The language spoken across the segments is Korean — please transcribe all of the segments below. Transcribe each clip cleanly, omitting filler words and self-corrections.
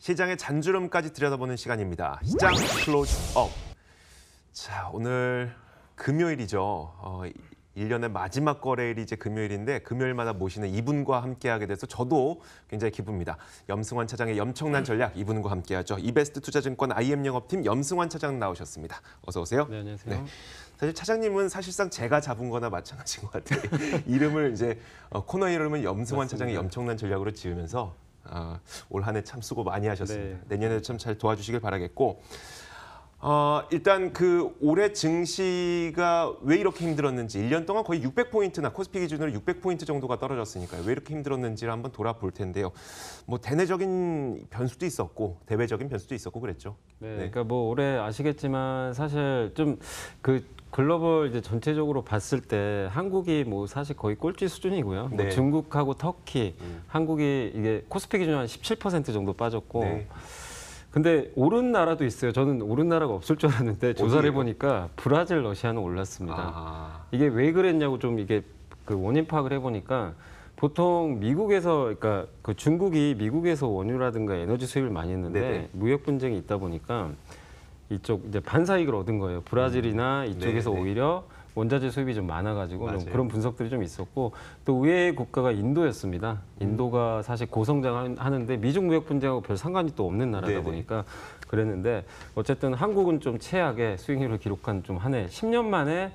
시장의 잔주름까지 들여다보는 시간입니다. 시장 클로즈업. 자, 오늘 금요일이죠. 1년의 마지막 거래일이 이제 금요일인데 금요일마다 모시는 이분과 함께하게 돼서 저도 굉장히 기쁩니다. 염승환 차장의 염청난 전략 이분과 함께하죠. 이베스트 투자증권 IM 영업팀 염승환 차장 나오셨습니다. 어서 오세요. 네, 안녕하세요. 네. 사실 차장님은 사실상 제가 잡은 거나 마찬가지인 것 같아요. 이름을 이제 코너 이름은 염승환 차장의 염청난 전략으로 지으면서 올 한 해 참 수고 많이 하셨습니다. 네. 내년에도 참 잘 도와주시길 바라겠고 일단 그 올해 증시가 왜 이렇게 힘들었는지 1년 동안 거의 600포인트나 코스피 기준으로 600포인트 정도가 떨어졌으니까요. 왜 이렇게 힘들었는지를 한번 돌아볼 텐데요. 뭐 대내적인 변수도 있었고 대외적인 변수도 있었고 그랬죠. 네, 그러니까 뭐 올해 아시겠지만 사실 좀 그 글로벌 이제 전체적으로 봤을 때 한국이 뭐 사실 거의 꼴찌 수준이고요. 네. 뭐 중국하고 터키, 한국이 이게 코스피 기준 한 17% 정도 빠졌고. 네. 근데 오른 나라도 있어요. 저는 오른 나라가 없을 줄 알았는데 조사를 어디예요? 해보니까 브라질, 러시아는 올랐습니다. 아, 이게 왜 그랬냐고 좀 이게 그 원인 파악을 해보니까 보통 미국에서 그러니까 그 중국이 미국에서 원유라든가 에너지 수입을 많이 했는데 네네. 무역 분쟁이 있다 보니까 이쪽 이제 반사이익을 얻은 거예요. 브라질이나 이쪽에서 네네. 오히려 원자재 수입이 좀 많아가지고 좀 맞아요. 그런 분석들이 좀 있었고 또 의외의 국가가 인도였습니다. 인도가 사실 고성장하는데 미중 무역 분쟁하고 별 상관이 또 없는 나라다 네네. 보니까 그랬는데 어쨌든 한국은 좀 최악의 수익률을 기록한 좀 한 해 10년 만에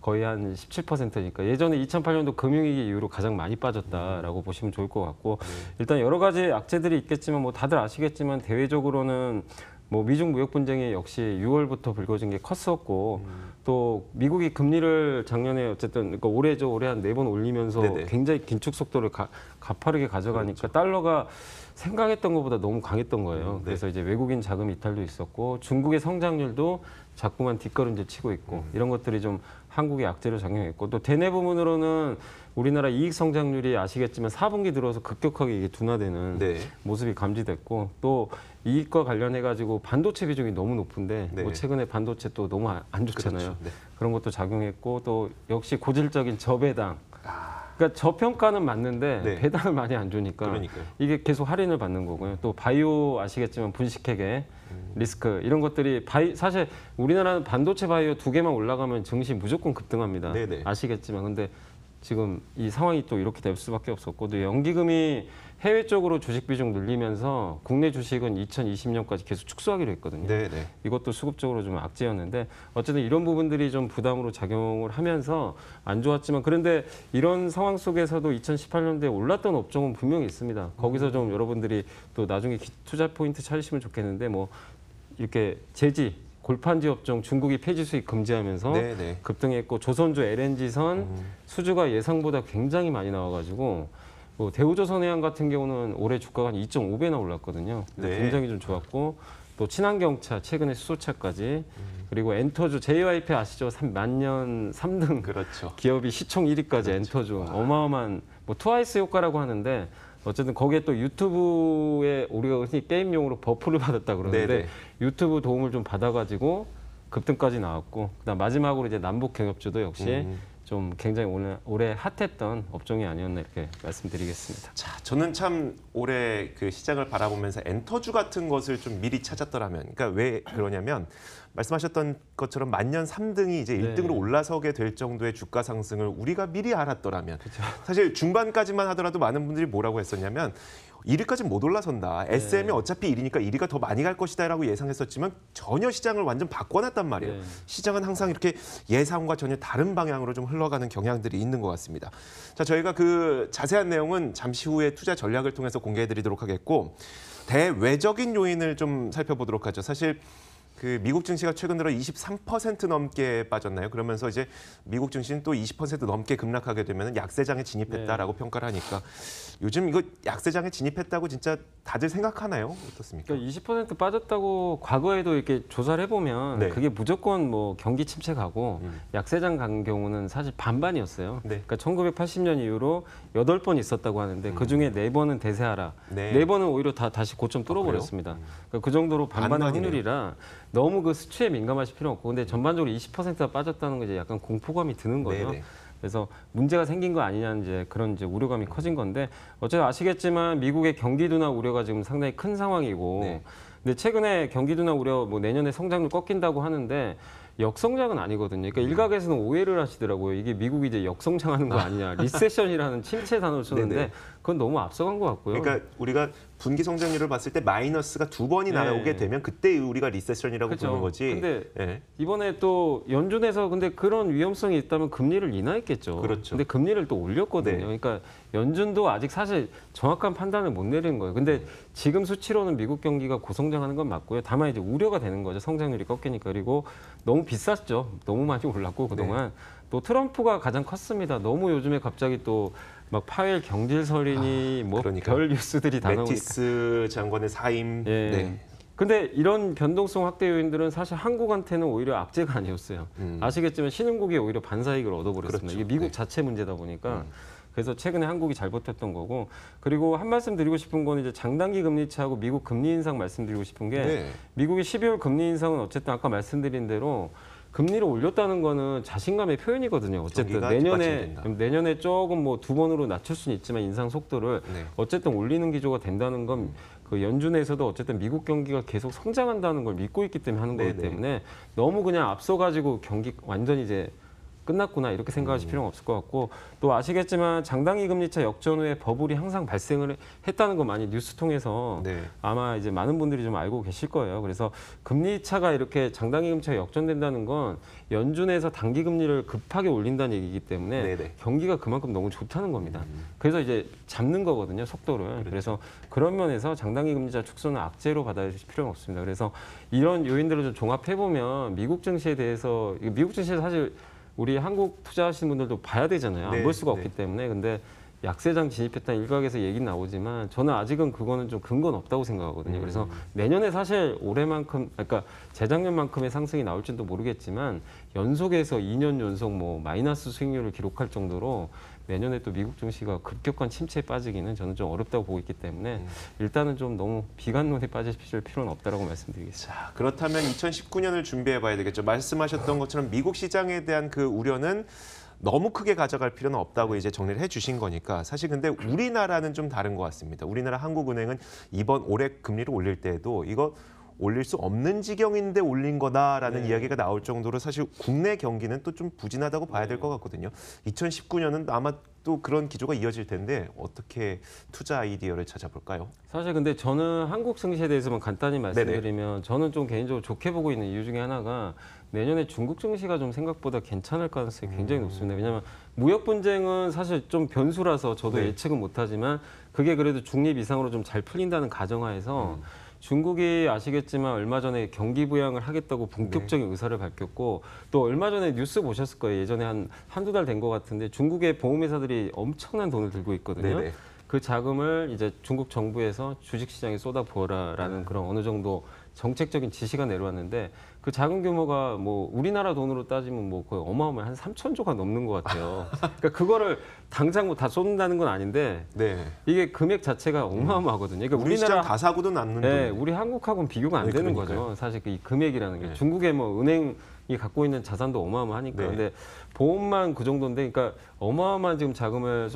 거의 한 17%니까 예전에 2008년도 금융위기 이후로 가장 많이 빠졌다라고 보시면 좋을 것 같고 일단 여러 가지 악재들이 있겠지만 뭐 다들 아시겠지만 대외적으로는 뭐 미중 무역 분쟁이 역시 6월부터 불거진 게 컸었고 또 미국이 금리를 작년에 어쨌든 그러니까 올해 한 4번 올리면서 네네. 굉장히 긴축 속도를 가파르게 가져가니까 그렇죠. 달러가 생각했던 것보다 너무 강했던 거예요. 네. 그래서 이제 외국인 자금 이탈도 있었고 중국의 성장률도 자꾸만 뒷걸음질 치고 있고 이런 것들이 좀 한국의 악재로 작용했고 또 대내 부분으로는 우리나라 이익 성장률이 아시겠지만 4분기 들어서 급격하게 이게 둔화되는 네. 모습이 감지됐고 또 이익과 관련해 가지고 반도체 비중이 너무 높은데 네. 뭐 최근에 반도체 또 너무 안 좋잖아요. 그렇죠. 네. 그런 것도 작용했고 또 역시 고질적인 저배당. 아, 그러니까 저평가는 맞는데 네. 배당을 많이 안 주니까 그러니까요. 이게 계속 할인을 받는 거고요. 또 바이오 아시겠지만 분식회계 리스크 이런 것들이 사실 우리나라는 반도체 바이오 2개만 올라가면 증시 무조건 급등합니다. 네네. 아시겠지만 근데 지금 이 상황이 또 이렇게 될 수밖에 없었고 또 연기금이 해외 쪽으로 주식 비중 늘리면서 국내 주식은 2020년까지 계속 축소하기로 했거든요. 네네. 이것도 수급적으로 좀 악재였는데 어쨌든 이런 부분들이 좀 부담으로 작용을 하면서 안 좋았지만 그런데 이런 상황 속에서도 2018년도에 올랐던 업종은 분명히 있습니다. 거기서 좀 여러분들이 또 나중에 투자 포인트 찾으시면 좋겠는데 뭐 이렇게 제지 골판지 업종 중국이 폐지 수입 금지하면서 네네. 급등했고 조선주 LNG선 수주가 예상보다 굉장히 많이 나와가지고 뭐 대우조선해양 같은 경우는 올해 주가가 한 2.5배나 올랐거든요. 네. 굉장히 좀 좋았고 또 친환경차 최근에 수소차까지 그리고 엔터주 JYP 아시죠? 만년 3등 그렇죠. 기업이 시총 1위까지 엔터주 어마어마한 뭐 트와이스 효과라고 하는데 어쨌든 거기에 또 유튜브에 우리가 흔히 게임용으로 버프를 받았다 그러는데 네네. 유튜브 도움을 좀 받아가지고 급등까지 나왔고 그다음 마지막으로 이제 남북 경협주도 역시 좀 굉장히 올해 핫했던 업종이 아니었나 이렇게 말씀드리겠습니다. 자, 저는 참 올해 그 시장을 바라보면서 엔터주 같은 것을 좀 미리 찾았더라면, 그러니까 왜 그러냐면 말씀하셨던 것처럼 만년 3등이 이제 네. 1등으로 올라서게 될 정도의 주가 상승을 우리가 미리 알았더라면, 사실 중반까지만 하더라도 많은 분들이 뭐라고 했었냐면 1위까지 못 올라선다. SM이 어차피 1위니까 1위가 더 많이 갈 것이다라고 예상했었지만 전혀 시장을 완전 바꿔놨단 말이에요. 네. 시장은 항상 이렇게 예상과 전혀 다른 방향으로 좀 흘러가는 경향들이 있는 것 같습니다. 자, 저희가 그 자세한 내용은 잠시 후에 투자 전략을 통해서 공개해드리도록 하겠고 대외적인 요인을 좀 살펴보도록 하죠. 사실 그 미국 증시가 최근 들어 23% 넘게 빠졌나요? 그러면서 이제 미국 증시는 또 20% 넘게 급락하게 되면 약세장에 진입했다라고 평가를 하니까 요즘 이거 약세장에 진입했다고 진짜 다들 생각하나요? 어떻습니까? 그러니까 20% 빠졌다고 과거에도 이렇게 조사를 해보면 네. 그게 무조건 뭐 경기 침체 가고 약세장 간 경우는 사실 반반이었어요. 네. 그러니까 1980년 이후로 8번 있었다고 하는데 그중에 4번은 대세하라. 네. 4번은 오히려 다시 고점 뚫어버렸습니다. 그러니까 그 정도로 반반의 반반이네요. 확률이라 너무 그 수치에 민감하실 필요 없고 근데 전반적으로 20%가 빠졌다는 게 이제 약간 공포감이 드는 거예요. 네네. 그래서 문제가 생긴 거 아니냐는 이제 그런 이제 우려감이 커진 건데 어쨌든 아시겠지만 미국의 경기 둔화 우려가 지금 상당히 큰 상황이고 네. 근데 최근에 경기 둔화 우려 뭐 내년에 성장률 꺾인다고 하는데 역성장은 아니거든요. 그러니까 일각에서는 오해를 하시더라고요. 이게 미국이 이제 역성장하는 거 아니냐. 리세션이라는 침체 단어를 쓰는데 네네. 그건 너무 앞서간 것 같고요. 그러니까 우리가 분기 성장률을 봤을 때 마이너스가 2번이 네. 나오게 되면 그때 우리가 리세션이라고 그렇죠. 부르는 거지. 근데 예. 이번에 또 연준에서 근데 그런 위험성이 있다면 금리를 인하했겠죠. 그렇죠. 근데 금리를 또 올렸거든요. 네. 그러니까 연준도 아직 사실 정확한 판단을 못 내리는 거예요. 근데 지금 수치로는 미국 경기가 고성장하는 건 맞고요. 다만 이제 우려가 되는 거죠. 성장률이 꺾이니까. 그리고 너무 비쌌죠. 너무 많이 올랐고 그동안. 또 트럼프가 가장 컸습니다. 너무 요즘에 갑자기 또 막 파웰 경질설이니 뭐 그러니까요. 별 뉴스들이 다 나오니까. 매티스 장관의 사임. 예. 네. 근데 이런 변동성 확대 요인들은 사실 한국한테는 오히려 악재가 아니었어요. 아시겠지만 신흥국이 오히려 반사이익을 얻어버렸습니다. 그렇죠. 이게 미국 네. 자체 문제다 보니까. 그래서 최근에 한국이 잘 버텼던 거고. 그리고 한 말씀 드리고 싶은 건 이제 장단기 금리 차하고 미국 금리 인상 말씀드리고 싶은 게 네. 미국의 12월 금리 인상은 어쨌든 아까 말씀드린 대로 금리를 올렸다는 거는 자신감의 표현이거든요. 어쨌든 경기가 내년에 뒷받침된다. 조금 뭐 2번으로 낮출 수는 있지만 인상 속도를 네. 어쨌든 올리는 기조가 된다는 건 그 연준에서도 어쨌든 미국 경기가 계속 성장한다는 걸 믿고 있기 때문에 하는 거기 네네. 때문에 너무 그냥 앞서가지고 경기 완전히 이제 끝났구나 이렇게 생각하실 필요는 없을 것 같고 또 아시겠지만 장단기 금리차 역전 후에 버블이 항상 발생을 했다는 거 많이 뉴스 통해서 네. 아마 이제 많은 분들이 좀 알고 계실 거예요. 그래서 금리 차가 이렇게 장단기 금리차가 역전된다는 건 연준에서 단기 금리를 급하게 올린다는 얘기이기 때문에 네네. 경기가 그만큼 너무 좋다는 겁니다. 그래서 이제 잡는 거거든요, 속도를. 그래서 그런 면에서 장단기 금리차 축소는 악재로 받아들일 필요는 없습니다. 그래서 이런 요인들을 좀 종합해 보면 미국 증시에 대해서 미국 증시에 사실 우리 한국 투자하시는 분들도 봐야 되잖아요. 안 네, 볼 수가 네. 없기 때문에. 근데 약세장 진입했다는 일각에서 얘기는 나오지만 저는 아직은 그거는 좀 근거는 없다고 생각하거든요. 그래서 내년에 사실 올해만큼, 그러니까 재작년만큼의 상승이 나올지도 모르겠지만 연속해서 2년 연속 뭐 마이너스 수익률을 기록할 정도로 내년에 또 미국 증시가 급격한 침체에 빠지기는 저는 좀 어렵다고 보고 있기 때문에 일단은 좀 너무 비관론에 빠지실 필요는 없다라고 말씀드리겠습니다. 자, 그렇다면 2019년을 준비해 봐야 되겠죠. 말씀하셨던 것처럼 미국 시장에 대한 그 우려는 너무 크게 가져갈 필요는 없다고 이제 정리를 해 주신 거니까 사실 근데 우리나라는 좀 다른 것 같습니다. 우리나라 한국은행은 이번 올해 금리를 올릴 때에도 이거 올릴 수 없는 지경인데 올린 거다라는 이야기가 나올 정도로 사실 국내 경기는 또 좀 부진하다고 봐야 될 것 같거든요. 2019년은 아마 또 그런 기조가 이어질 텐데 어떻게 투자 아이디어를 찾아볼까요? 사실 근데 저는 한국 증시에 대해서만 간단히 말씀드리면 저는 좀 개인적으로 좋게 보고 있는 이유 중에 하나가 내년에 중국 증시가 좀 생각보다 괜찮을 가능성이 굉장히 높습니다. 왜냐하면 무역 분쟁은 사실 좀 변수라서 저도 네. 예측은 못하지만 그게 그래도 중립 이상으로 좀 잘 풀린다는 가정하에서 중국이 아시겠지만 얼마 전에 경기 부양을 하겠다고 본격적인 의사를 밝혔고 또 얼마 전에 뉴스 보셨을 거예요. 예전에 한두 달 된 것 같은데 중국의 보험회사들이 엄청난 돈을 들고 있거든요. 네네. 그 자금을 이제 중국 정부에서 주식시장에 쏟아부어라라는 그런 어느 정도 정책적인 지시가 내려왔는데 그 자금 규모가 뭐 우리나라 돈으로 따지면 뭐 거의 어마어마한 한 3천조가 넘는 것 같아요. 그러니까 그거를 당장 뭐 다 쏟는다는 건 아닌데 네. 이게 금액 자체가 어마어마하거든요. 그러니까 우리 시장 다 사고도 남는 네, 돈. 우리 한국하고는 비교가 안 네, 되는 그러니까요. 거죠. 사실 이 금액이라는 게 네. 중국의 뭐 은행이 갖고 있는 자산도 어마어마하니까. 네. 근데 보험만 그 정도인데, 그러니까 어마어마한 지금 자금을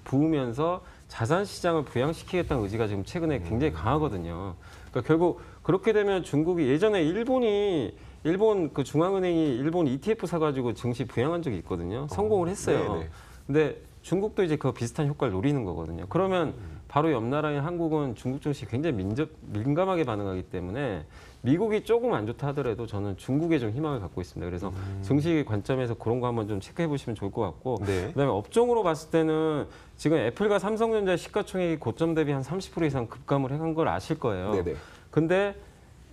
부으면서 자산 시장을 부양시키겠다는 의지가 지금 최근에 굉장히 강하거든요. 그러니까 결국 그렇게 되면 중국이 예전에 일본 그 중앙은행이 일본 ETF 사가지고 증시 부양한 적이 있거든요. 성공을 했어요. 네네. 근데 중국도 이제 그 비슷한 효과를 노리는 거거든요. 그러면 바로 옆 나라인 한국은 중국 증시 굉장히 민감하게 반응하기 때문에 미국이 조금 안 좋다 하더라도 저는 중국에 좀 희망을 갖고 있습니다. 그래서 증시 관점에서 그런 거 한번 좀 체크해 보시면 좋을 것 같고 네. 그다음에 업종으로 봤을 때는 지금 애플과 삼성전자 시가총액이 고점 대비 한 30% 이상 급감을 한 걸 아실 거예요. 네네. 근데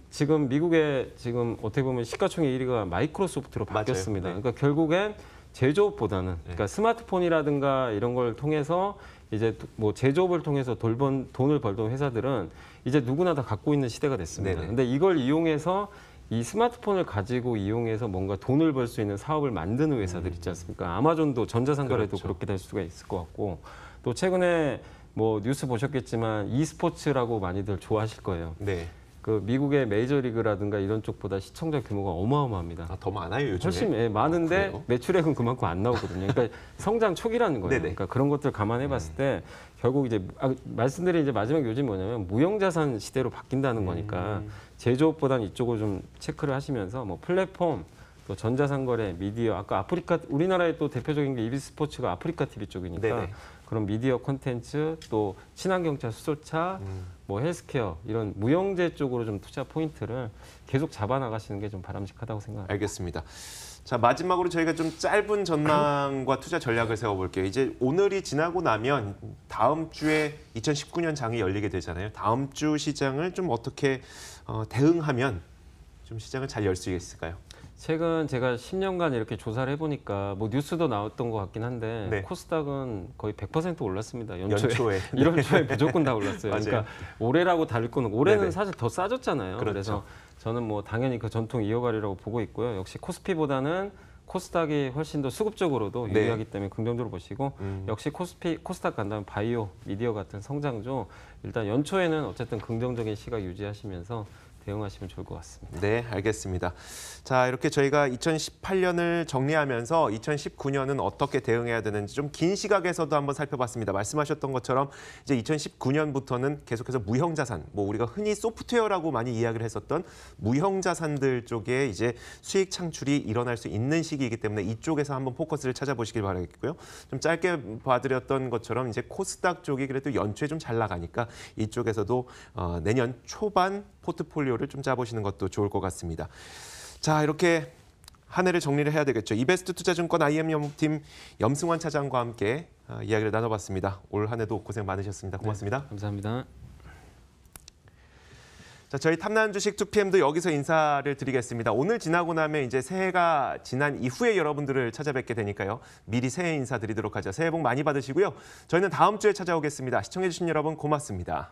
지금 미국의 지금 어떻게 보면 시가총액 1위가 마이크로소프트로 맞아요. 바뀌었습니다. 네. 그러니까 결국엔 제조업보다는 그러니까 스마트폰이라든가 이런 걸 통해서 이제 뭐 제조업을 통해서 돈을 벌던 회사들은 이제 누구나 다 갖고 있는 시대가 됐습니다. 네네. 근데 이걸 이용해서 이 스마트폰을 가지고 이용해서 뭔가 돈을 벌 수 있는 사업을 만드는 회사들 있지 않습니까? 아마존도 전자상거래도 그렇죠. 그렇게 될 수가 있을 것 같고 또 최근에 뭐 뉴스 보셨겠지만 e스포츠라고 많이들 좋아하실 거예요. 네. 그 미국의 메이저리그라든가 이런 쪽보다 시청자 규모가 어마어마합니다. 아, 더 많아요 요즘에. 훨씬 많은데 그래요? 매출액은 그만큼 안 나오거든요. 그러니까 성장 초기라는 거예요. 네네. 그러니까 그런 것들 감안해봤을 때 결국 이제 말씀드린 이제 마지막 요즘이 뭐냐면 무형자산 시대로 바뀐다는 거니까 제조업보다는 이쪽을 좀 체크를 하시면서 뭐 플랫폼 또 전자상거래, 미디어, 아까 아프리카 우리나라의 또 대표적인 게 EB스포츠가 아프리카 TV 쪽이니까 네네. 그런 미디어 콘텐츠 또 친환경차, 수소차, 뭐 헬스케어 이런 무형재 쪽으로 좀 투자 포인트를 계속 잡아 나가시는 게 좀 바람직하다고 생각합니다. 알겠습니다. 자, 마지막으로 저희가 좀 짧은 전망과 투자 전략을 세워볼게요. 이제 오늘이 지나고 나면 다음 주에 2019년 장이 열리게 되잖아요. 다음 주 시장을 좀 어떻게 대응하면 좀 시장을 잘 열 수 있을까요? 최근 제가 10년간 이렇게 조사를 해보니까 뭐 뉴스도 나왔던 것 같긴 한데 네. 코스닥은 거의 100% 올랐습니다. 연초에. 연초에. 1월 초에 무조건 다 올랐어요. 맞아요. 그러니까 올해라고 다를 거는 올해는 네네. 사실 더 싸졌잖아요. 그렇죠. 그래서 저는 뭐 당연히 그 전통 이어가리라고 보고 있고요. 역시 코스피보다는 코스닥이 훨씬 더 수급적으로도 네. 유리하기 때문에 긍정적으로 보시고 역시 코스닥 간다면 바이오, 미디어 같은 성장주 일단 연초에는 어쨌든 긍정적인 시각 유지하시면서 대응하시면 좋을 것 같습니다. 네, 알겠습니다. 자, 이렇게 저희가 2018년을 정리하면서 2019년은 어떻게 대응해야 되는지 좀 긴 시각에서도 한번 살펴봤습니다. 말씀하셨던 것처럼 이제 2019년부터는 계속해서 무형자산, 뭐 우리가 흔히 소프트웨어라고 많이 이야기를 했었던 무형자산들 쪽에 이제 수익 창출이 일어날 수 있는 시기이기 때문에 이쪽에서 한번 포커스를 찾아보시길 바라겠고요. 좀 짧게 봐드렸던 것처럼 이제 코스닥 쪽이 그래도 연초에 좀 잘 나가니까 이쪽에서도 내년 초반 포트폴리오를 좀 짜보시는 것도 좋을 것 같습니다. 자, 이렇게 한 해를 정리를 해야 되겠죠. 이베스트 투자증권 IM 연구팀 염승환 차장과 함께 이야기를 나눠봤습니다. 올 한 해도 고생 많으셨습니다. 고맙습니다. 네, 감사합니다. 자, 저희 탐나는 주식 2PM도 여기서 인사를 드리겠습니다. 오늘 지나고 나면 이제 새해가 지난 이후에 여러분들을 찾아뵙게 되니까요. 미리 새해 인사드리도록 하죠. 새해 복 많이 받으시고요. 저희는 다음 주에 찾아오겠습니다. 시청해주신 여러분 고맙습니다.